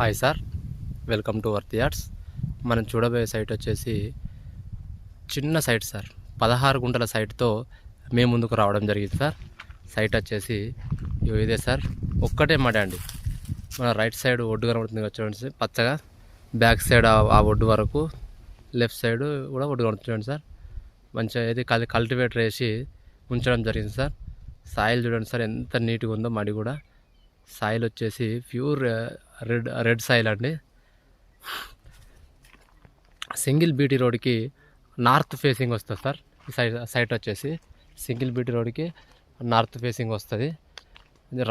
Hi sir, welcome to worth yards. మనం చూడబోయే site వచ్చేసి చిన్న సైట్ సార్. 16 గుంటల సైట్తో మేము ముందుకు రావడం జరిగింది సార్. సైట్ వచ్చేసి ఇదే సార్, ఒక్కటే మడి అండి. మన రైట్ సైడ్ ఒడ్డు కనబడుతుంది చూడండి పచ్చగా, బ్యాక్ సైడ్ ఆ ఒడ్డు వరకు, లెఫ్ట్ సైడ్ కూడా ఒడ్డు కనబడుతుంది సార్. మంచిగా ఇది కల్టివేటర్ వేసి ఉంచడం జరిగింది సార్. సాయిల్ చూడండి సార్ ఎంత నీట్గా ఉందో. మడి కూడా సాయిల్ వచ్చేసి ప్యూర్ రెడ్ సాయిల్ అండి. సింగిల్ బీటీ రోడ్కి నార్త్ ఫేసింగ్ వస్తుంది సార్. ఈ సైట్ వచ్చేసి సింగిల్ బీటీ రోడ్కి నార్త్ ఫేసింగ్ వస్తుంది.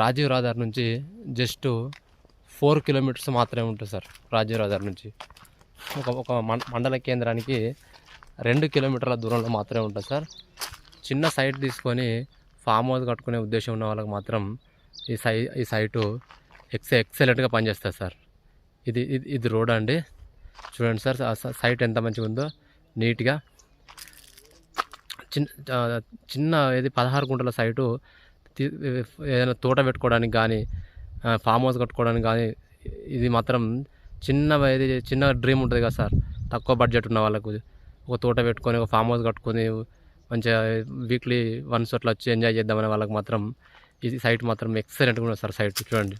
రాజీవ్ రహదారి నుంచి జస్ట్ 4 కిలోమీటర్స్ మాత్రమే ఉంటుంది సార్. రాజీవ్ రహదారి నుంచి ఒక మండల కేంద్రానికి 2 కిలోమీటర్ల దూరంలో మాత్రమే ఉంటుంది సార్. చిన్న సైట్ తీసుకొని ఫామ్ హౌస్ కట్టుకునే ఉద్దేశం ఉన్న వాళ్ళకి మాత్రం ఈ సైటు ఎక్సలెంట్గా పనిచేస్తుంది సార్. ఇది రోడ్ అండి. చూడండి సార్, సైట్ ఎంత మంచిగా ఉందో, నీట్గా. చిన్న 16 గుంటల సైటు ఏదైనా తోట పెట్టుకోవడానికి కానీ, ఫామ్ హౌస్ కట్టుకోవడానికి కానీ, ఇది మాత్రం చిన్న డ్రీమ్ ఉంటుంది కదా సార్. తక్కువ బడ్జెట్ ఉన్న వాళ్ళకు ఒక తోట పెట్టుకొని, ఒక ఫామ్ హౌస్ కట్టుకొని మంచిగా వీక్లీ వన్స్ అట్లా వచ్చి ఎంజాయ్ చేద్దామనే వాళ్ళకి మాత్రం ఈ సైట్ మాత్రం ఎక్సలెంట్గా ఉంది సార్. సైట్ చూడండి.